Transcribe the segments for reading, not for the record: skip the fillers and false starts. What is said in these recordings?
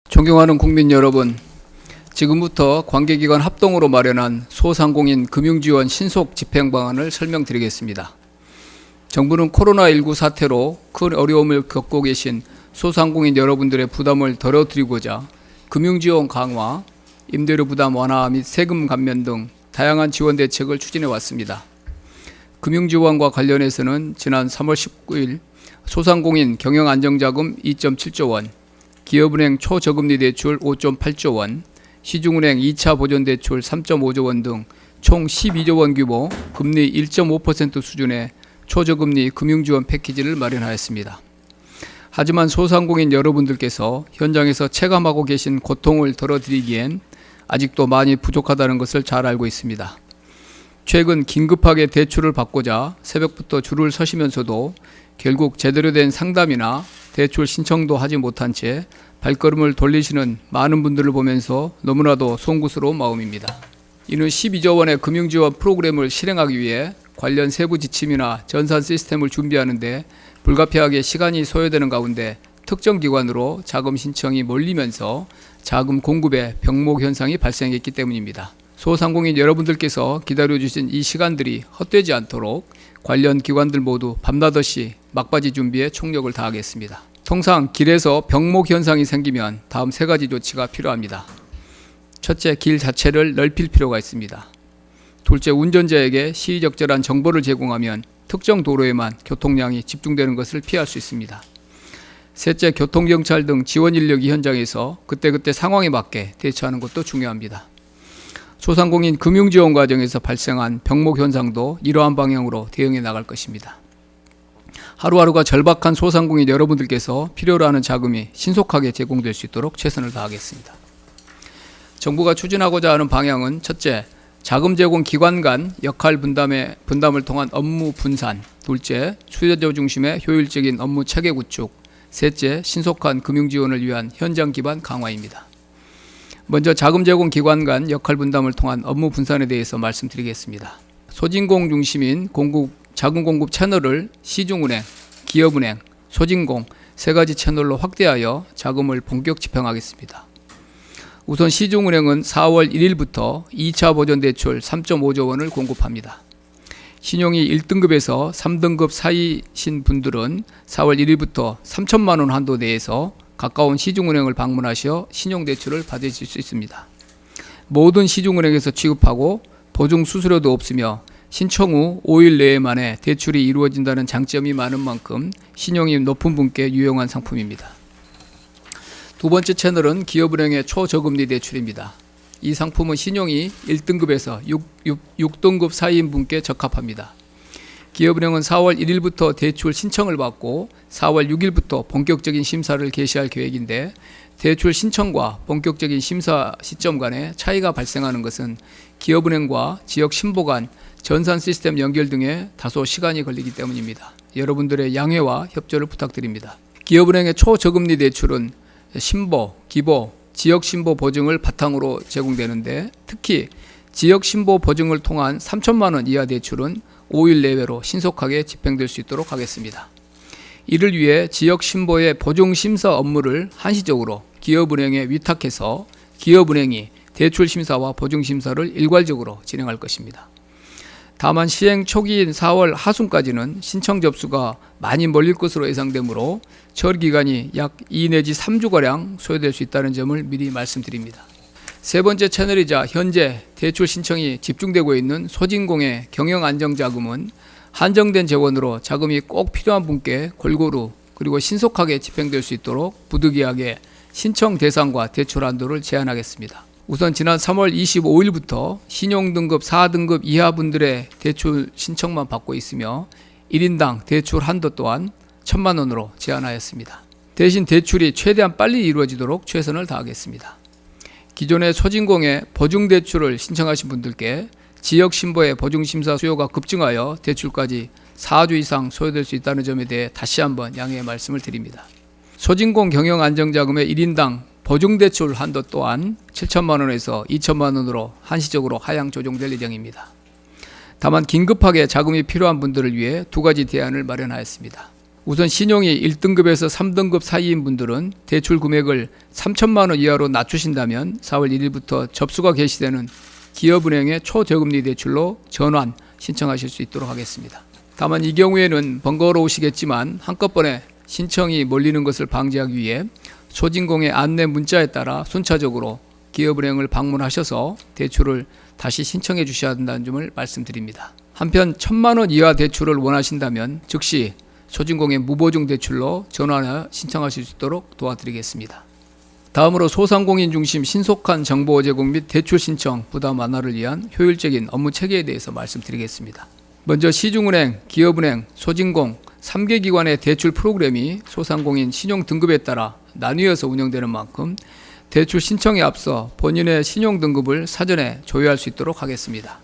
존경하는 국민 여러분, 지금부터 관계기관 합동으로 마련한 소상공인 금융지원 신속 집행 방안을 설명드리겠습니다. 정부는 코로나19 사태로 큰 어려움을 겪고 계신 소상공인 여러분들의 부담을 덜어드리고자 금융지원 강화, 임대료 부담 완화 및 세금 감면 등 다양한 지원 대책을 추진해 왔습니다. 금융지원과 관련해서는 지난 3월 19일 소상공인 경영안정자금 2.7조 원, 기업은행 초저금리 대출 5.8조 원, 시중은행 2차 보전대출 3.5조 원 등 총 12조 원 규모 금리 1.5% 수준의 초저금리 금융지원 패키지를 마련하였습니다. 하지만 소상공인 여러분들께서 현장에서 체감하고 계신 고통을 덜어드리기엔 아직도 많이 부족하다는 것을 잘 알고 있습니다. 최근 긴급하게 대출을 받고자 새벽부터 줄을 서시면서도 결국 제대로 된 상담이나 대출 신청도 하지 못한 채 발걸음을 돌리시는 많은 분들을 보면서 너무나도 송구스러운 마음입니다. 이는 12조 원의 금융지원 프로그램을 실행하기 위해 관련 세부 지침이나 전산 시스템을 준비하는 데 불가피하게 시간이 소요되는 가운데 특정 기관으로 자금 신청이 몰리면서 자금 공급에 병목 현상이 발생했기 때문입니다. 소상공인 여러분들께서 기다려주신 이 시간들이 헛되지 않도록 관련 기관들 모두 밤낮없이 막바지 준비에 총력을 다하겠습니다. 통상 길에서 병목 현상이 생기면 다음 세 가지 조치가 필요합니다. 첫째, 길 자체를 넓힐 필요가 있습니다. 둘째, 운전자에게 시의적절한 정보를 제공하면 특정 도로에만 교통량이 집중되는 것을 피할 수 있습니다. 셋째, 교통경찰 등 지원 인력이 현장에서 그때그때 상황에 맞게 대처하는 것도 중요합니다. 소상공인 금융지원 과정에서 발생한 병목 현상도 이러한 방향으로 대응해 나갈 것입니다. 하루하루가 절박한 소상공인 여러분들께서 필요로 하는 자금이 신속하게 제공될 수 있도록 최선을 다하겠습니다. 정부가 추진하고자 하는 방향은 첫째, 자금 제공 기관 간 역할 분담을 통한 업무 분산, 둘째, 수요자 중심의 효율적인 업무 체계 구축, 셋째, 신속한 금융 지원을 위한 현장 기반 강화입니다. 먼저 자금 제공 기관 간 역할 분담을 통한 업무 분산에 대해서 말씀드리겠습니다. 소진공 중심인 자금 공급 채널을 시중은행, 기업은행, 소진공 세 가지 채널로 확대하여 자금을 본격 집행하겠습니다. 우선 시중은행은 4월 1일부터 2차 보전대출 3.5조 원을 공급합니다. 신용이 1등급에서 3등급 사이신 분들은 4월 1일부터 3천만 원 한도 내에서 가까운 시중은행을 방문하셔 신용대출을 받으실 수 있습니다. 모든 시중은행에서 취급하고 보증 수수료도 없으며 신청 후 5일 내에 만에 대출이 이루어진다는 장점이 많은 만큼 신용이 높은 분께 유용한 상품입니다. 두 번째 채널은 기업은행의 초저금리 대출입니다. 이 상품은 신용이 1등급에서 6등급 사이인 분께 적합합니다. 기업은행은 4월 1일부터 대출 신청을 받고 4월 6일부터 본격적인 심사를 개시할 계획인데 대출 신청과 본격적인 심사 시점 간에 차이가 발생하는 것은 기업은행과 지역 신보 간 전산 시스템 연결 등에 다소 시간이 걸리기 때문입니다. 여러분들의 양해와 협조를 부탁드립니다. 기업은행의 초저금리 대출은 신보, 기보, 지역 신보 보증을 바탕으로 제공되는데 특히 지역 신보 보증을 통한 3천만 원 이하 대출은 5일 내외로 신속하게 집행될 수 있도록 하겠습니다. 이를 위해 지역 신보의 보증 심사 업무를 한시적으로 기업은행에 위탁해서 기업은행이 대출 심사와 보증 심사를 일괄적으로 진행할 것입니다. 다만 시행 초기인 4월 하순까지는 신청 접수가 많이 몰릴 것으로 예상되므로 처리 기간이 약 2 내지 3주가량 소요될 수 있다는 점을 미리 말씀드립니다. 세 번째 채널이자 현재 대출 신청이 집중되고 있는 소진공의 경영안정자금은 한정된 재원으로 자금이 꼭 필요한 분께 골고루 그리고 신속하게 집행될 수 있도록 부득이하게 신청 대상과 대출 한도를 제한하겠습니다. 우선 지난 3월 25일부터 신용등급 4등급 이하 분들의 대출 신청만 받고 있으며 1인당 대출 한도 또한 1,000만 원으로 제한하였습니다. 대신 대출이 최대한 빨리 이루어지도록 최선을 다하겠습니다. 기존의 소진공에 보증대출을 신청하신 분들께 지역신보의 보증심사 수요가 급증하여 대출까지 4주 이상 소요될 수 있다는 점에 대해 다시 한번 양해의 말씀을 드립니다. 소진공 경영안정자금의 1인당 보증대출 한도 또한 7천만 원에서 2천만 원으로 한시적으로 하향 조정될 예정입니다. 다만 긴급하게 자금이 필요한 분들을 위해 두 가지 대안을 마련하였습니다. 우선 신용이 1등급에서 3등급 사이인 분들은 대출 금액을 3천만 원 이하로 낮추신다면 4월 1일부터 접수가 개시되는 기업은행의 초저금리 대출로 전환 신청하실 수 있도록 하겠습니다. 다만 이 경우에는 번거로우시겠지만 한꺼번에 신청이 몰리는 것을 방지하기 위해 소진공의 안내 문자에 따라 순차적으로 기업은행을 방문하셔서 대출을 다시 신청해 주셔야 한다는 점을 말씀드립니다. 한편 1,000만 원 이하 대출을 원하신다면 즉시 소진공의 무보증 대출로 전환하여 신청하실 수 있도록 도와드리겠습니다. 다음으로 소상공인 중심 신속한 정보 제공 및 대출 신청 부담 완화를 위한 효율적인 업무 체계에 대해서 말씀드리겠습니다. 먼저 시중은행, 기업은행, 소진공 3개 기관의 대출 프로그램이 소상공인 신용 등급에 따라 나뉘어서 운영되는 만큼 대출 신청에 앞서 본인의 신용 등급을 사전에 조회할 수 있도록 하겠습니다.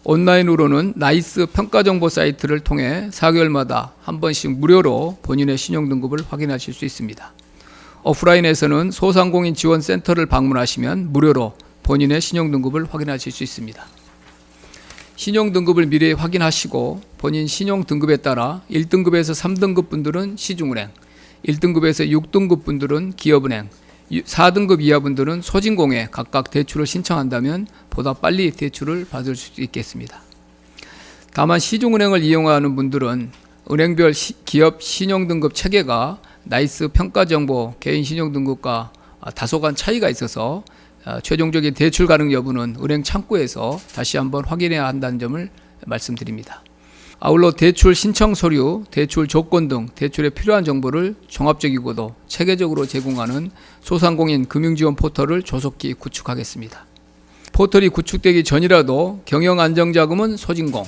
온라인으로는 나이스 평가정보 사이트를 통해 4개월마다 한 번씩 무료로 본인의 신용 등급을 확인하실 수 있습니다. 오프라인에서는 소상공인 지원센터를 방문하시면 무료로 본인의 신용 등급을 확인하실 수 있습니다. 신용 등급을 미리 확인하시고 본인 신용 등급에 따라 1등급에서 3등급 분들은 시중은행, 1등급에서 6등급 분들은 기업은행, 4등급 이하 분들은 소진공에 각각 대출을 신청한다면 보다 빨리 대출을 받을 수 있겠습니다. 다만 시중은행을 이용하는 분들은 은행별 기업 신용등급 체계가 나이스 평가정보 개인 신용등급과 다소간 차이가 있어서 최종적인 대출 가능 여부는 은행 창구에서 다시 한번 확인해야 한다는 점을 말씀드립니다. 아울러 대출 신청 서류, 대출 조건 등 대출에 필요한 정보를 종합적이고도 체계적으로 제공하는 소상공인 금융지원 포털을 조속히 구축하겠습니다. 포털이 구축되기 전이라도 경영안정자금은 소진공,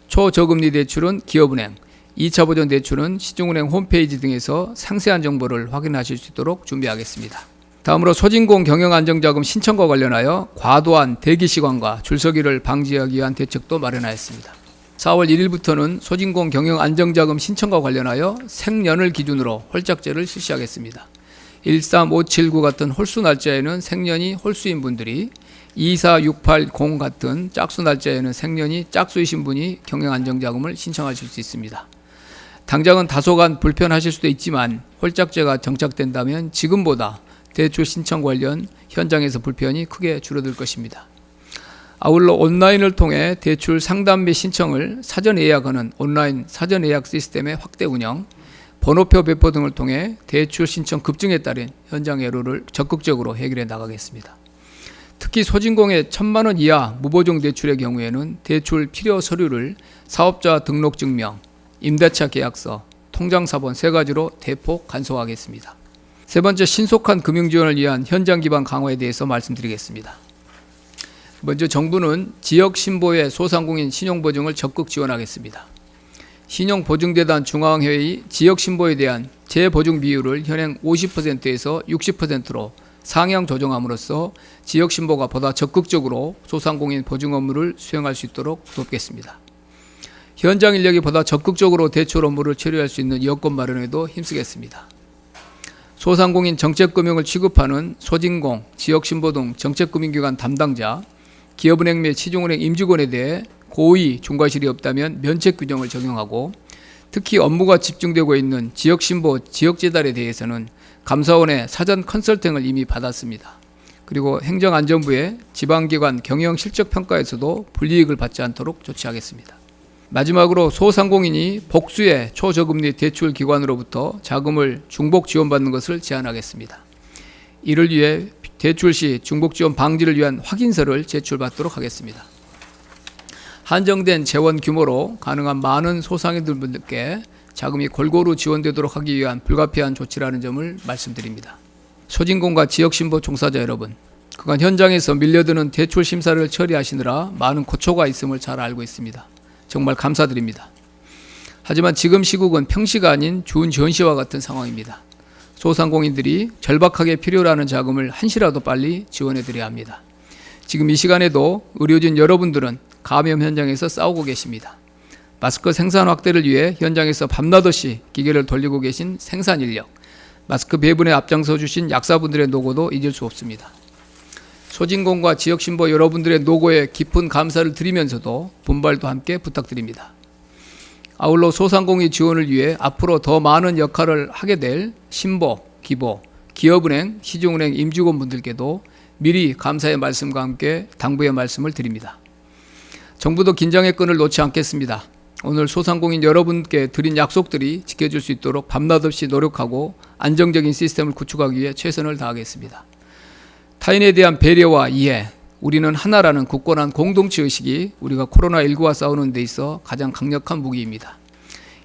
초저금리 대출은 기업은행, 2차 보전 대출은 시중은행 홈페이지 등에서 상세한 정보를 확인하실 수 있도록 준비하겠습니다. 다음으로 소진공 경영안정자금 신청과 관련하여 과도한 대기시간과 줄서기를 방지하기 위한 대책도 마련하였습니다. 4월 1일부터는 소진공 경영안정자금 신청과 관련하여 생년을 기준으로 홀짝제를 실시하겠습니다. 13579 같은 홀수 날짜에는 생년이 홀수인 분들이 24680 같은 짝수 날짜에는 생년이 짝수이신 분이 경영안정자금을 신청하실 수 있습니다. 당장은 다소간 불편하실 수도 있지만 홀짝제가 정착된다면 지금보다 대출 신청 관련 현장에서 불편이 크게 줄어들 것입니다. 아울러 온라인을 통해 대출 상담 및 신청을 사전 예약하는 온라인 사전 예약 시스템의 확대 운영, 번호표 배포 등을 통해 대출 신청 급증에 따른 현장 애로를 적극적으로 해결해 나가겠습니다. 특히 소진공의 1,000만 원 이하 무보증 대출의 경우에는 대출 필요 서류를 사업자 등록 증명, 임대차 계약서, 통장사본 3가지로 대폭 간소화하겠습니다. 세 번째, 신속한 금융지원을 위한 현장 기반 강화에 대해서 말씀드리겠습니다. 먼저 정부는 지역신보의 소상공인 신용보증을 적극 지원하겠습니다. 신용보증재단 중앙회의 지역신보에 대한 재보증 비율을 현행 50%에서 60%로 상향 조정함으로써 지역신보가 보다 적극적으로 소상공인 보증 업무를 수행할 수 있도록 돕겠습니다. 현장 인력이 보다 적극적으로 대출 업무를 처리할 수 있는 여건 마련에도 힘쓰겠습니다. 소상공인 정책금융을 취급하는 소진공, 지역신보 등 정책금융기관 담당자, 기업은행 및 시중은행 임직원에 대해 고의 중과실이 없다면 면책 규정을 적용하고 특히 업무가 집중되고 있는 지역신보, 지역재단에 대해서는 감사원의 사전 컨설팅을 이미 받았습니다. 그리고 행정안전부의 지방기관 경영실적평가에서도 불이익을 받지 않도록 조치하겠습니다. 마지막으로 소상공인이 복수의 초저금리 대출 기관으로부터 자금을 중복 지원받는 것을 제한하겠습니다. 이를 위해 대출 시 중복 지원 방지를 위한 확인서를 제출받도록 하겠습니다. 한정된 재원 규모로 가능한 많은 소상인들께 자금이 골고루 지원되도록 하기 위한 불가피한 조치라는 점을 말씀드립니다. 소진공과 지역신보 종사자 여러분, 그간 현장에서 밀려드는 대출 심사를 처리하시느라 많은 고초가 있음을 잘 알고 있습니다. 정말 감사드립니다. 하지만 지금 시국은 평시가 아닌 준전시와 같은 상황입니다. 소상공인들이 절박하게 필요로 하는 자금을 한시라도 빨리 지원해드려야 합니다. 지금 이 시간에도 의료진 여러분들은 감염 현장에서 싸우고 계십니다. 마스크 생산 확대를 위해 현장에서 밤낮없이 기계를 돌리고 계신 생산 인력, 마스크 배분에 앞장서 주신 약사분들의 노고도 잊을 수 없습니다. 소진공과 지역신보 여러분들의 노고에 깊은 감사를 드리면서도 분발도 함께 부탁드립니다. 아울러 소상공인 지원을 위해 앞으로 더 많은 역할을 하게 될 신보, 기보, 기업은행, 시중은행 임직원분들께도 미리 감사의 말씀과 함께 당부의 말씀을 드립니다. 정부도 긴장의 끈을 놓지 않겠습니다. 오늘 소상공인 여러분께 드린 약속들이 지켜질 수 있도록 밤낮 없이 노력하고 안정적인 시스템을 구축하기 위해 최선을 다하겠습니다. 타인에 대한 배려와 이해, 우리는 하나라는 굳건한 공동체 의식이 우리가 코로나19와 싸우는 데 있어 가장 강력한 무기입니다.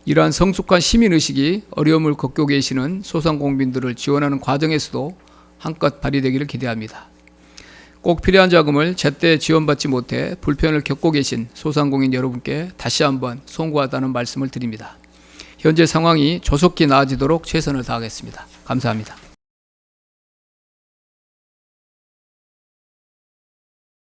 이러한 성숙한 시민의식이 어려움을 겪고 계시는 소상공인들을 지원하는 과정에서도 한껏 발휘되기를 기대합니다. 꼭 필요한 자금을 제때 지원받지 못해 불편을 겪고 계신 소상공인 여러분께 다시 한번 송구하다는 말씀을 드립니다. 현재 상황이 조속히 나아지도록 최선을 다하겠습니다. 감사합니다.